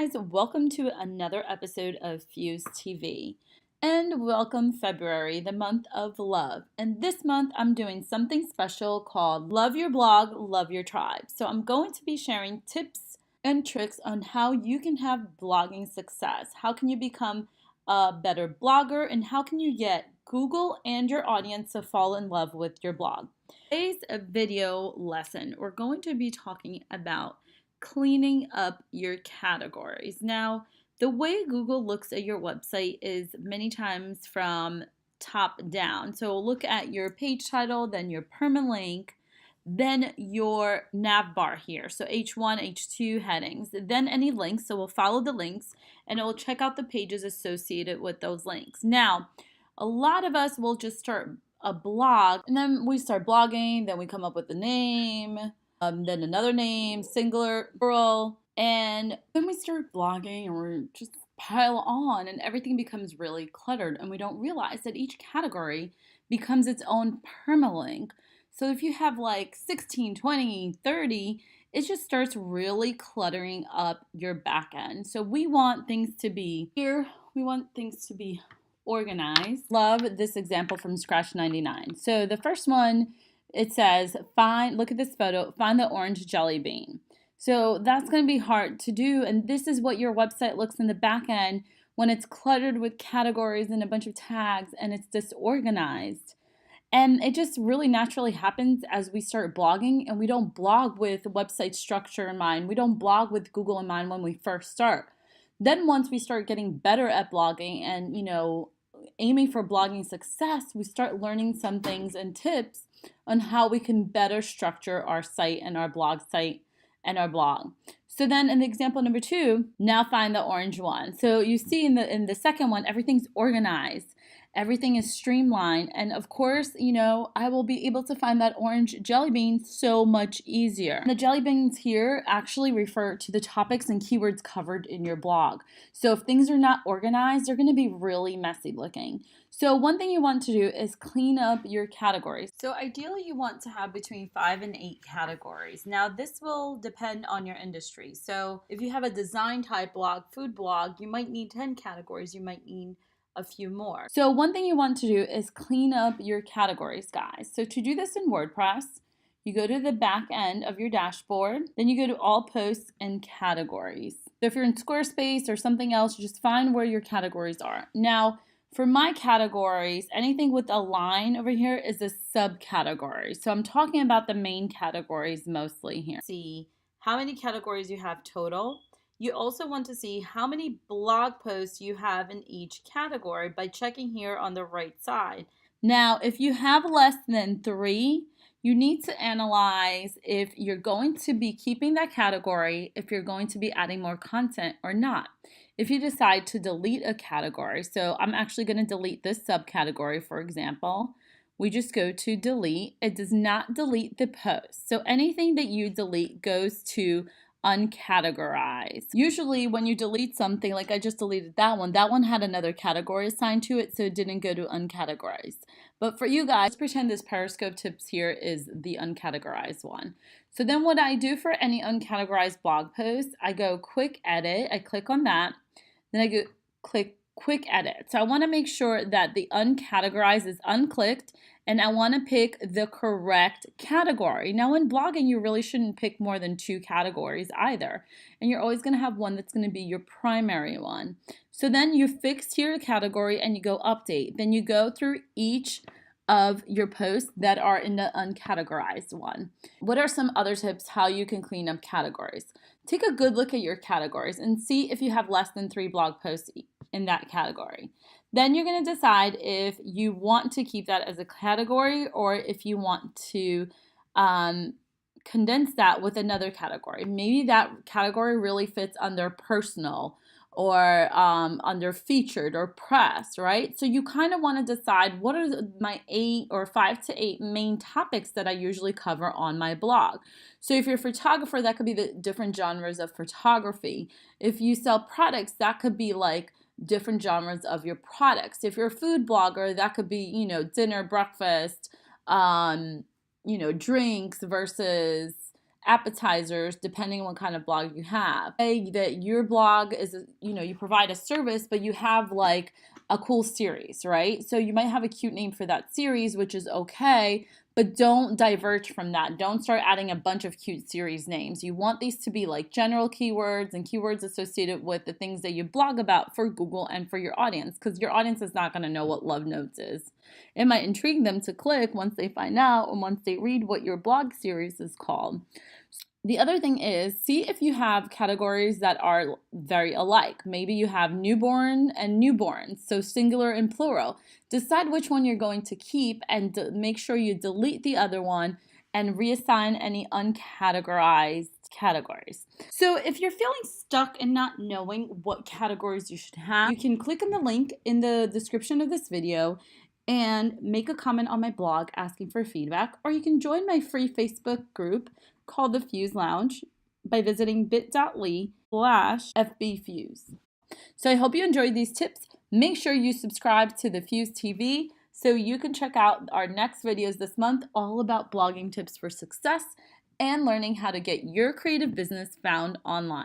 guys, welcome to another episode of Fuse TV. And welcome February, the month of love. And this month I'm doing something special called Love Your Blog, Love Your Tribe. So I'm going to be sharing tips and tricks on how you can have blogging success. How can you become a better blogger and how can you get Google and your audience to fall in love with your blog? Today's video lesson, we're going to be talking about cleaning up your categories. Now, the way Google looks at your website is many times from top down. So look at your page title, then your permalink, then your nav bar here. So H1, H2 headings, then any links. So we'll follow the links and it will check out the pages associated with those links. Now, a lot of us will just start a blog and then we start blogging, then we come up with the name, then another name, singular, plural, and then we start blogging and we're just pile on and everything becomes really cluttered and we don't realize that each category becomes its own permalink. So if you have like 16, 20, 30, it just starts really cluttering up your back end. So we want things to be here, we want things to be organized. Love this example from Scratch 99. So the first one, it says, look at this photo, find the orange jelly bean. So that's going to be hard to do. And this is what your website looks in the back end when it's cluttered with categories and a bunch of tags and it's disorganized. And it just really naturally happens as we start blogging, and we don't blog with website structure in mind. We don't blog with Google in mind when we first start. Then once we start getting better at blogging and, aiming for blogging success, we start learning some things and tips on how we can better structure our site and our blog site and our blog. So then in example number 2, now find the orange one. So you see in the second one, everything's organized. Everything is streamlined. And of course, I will be able to find that orange jelly bean so much easier. And the jelly beans here actually refer to the topics and keywords covered in your blog. So if things are not organized, they're going to be really messy looking. So one thing you want to do is clean up your categories. So ideally you want to have between 5 and 8 categories. Now this will depend on your industry. So if you have a design type blog, food blog, you might need 10 categories. You might need a few more. So one thing you want to do is clean up your categories, guys. So to do this in WordPress, you go to the back end of your dashboard, then you go to all posts and categories. So if you're in Squarespace or something else, just find where your categories are. Now, for my categories, anything with a line over here is a subcategory. So I'm talking about the main categories mostly here. See how many categories you have total. You also want to see how many blog posts you have in each category by checking here on the right side. Now, if you have less than 3, you need to analyze if you're going to be keeping that category, if you're going to be adding more content or not. If you decide to delete a category, so I'm actually going to delete this subcategory, for example. We just go to delete. It does not delete the post. So anything that you delete goes to uncategorized. Usually when you delete something, like I just deleted that one had another category assigned to it, so it didn't go to uncategorized. But for you guys, pretend this Periscope tips here is the uncategorized one. So then what I do for any uncategorized blog post, I go quick edit, I click on that, then I go click quick edit. So I want to make sure that the uncategorized is unclicked and I want to pick the correct category. Now in blogging, you really shouldn't pick more than 2 categories either. And you're always going to have one that's going to be your primary one. So then you fix your category and you go update. Then you go through each of your posts that are in the uncategorized one. What are some other tips how you can clean up categories? Take a good look at your categories and see if you have less than 3 blog posts in that category. Then you're going to decide if you want to keep that as a category or if you want to condense that with another category. Maybe that category really fits under personal or under featured or press, right? So you kind of want to decide what are my 8 or 5 to 8 main topics that I usually cover on my blog. So if you're a photographer, that could be the different genres of photography. If you sell products, that could be like different genres of your products. If you're a food blogger, that could be, dinner, breakfast, drinks versus appetizers depending on what kind of blog you have. Say that your blog is, you provide a service, but you have like a cool series, right? So you might have a cute name for that series, which is okay, but don't diverge from that. Don't start adding a bunch of cute series names. You want these to be like general keywords and keywords associated with the things that you blog about for Google and for your audience, because your audience is not going to know what Love Notes is. It might intrigue them to click once they find out and once they read what your blog series is called. The other thing is, see if you have categories that are very alike. Maybe you have newborn and newborns, so singular and plural. Decide which one you're going to keep and make sure you delete the other one and reassign any uncategorized categories. So if you're feeling stuck and not knowing what categories you should have, you can click on the link in the description of this video and make a comment on my blog asking for feedback, or you can join my free Facebook group called the Fuse Lounge by visiting bit.ly/FBFuse. So I hope you enjoyed these tips. Make sure you subscribe to the Fuse TV so you can check out our next videos this month, all about blogging tips for success and learning how to get your creative business found online.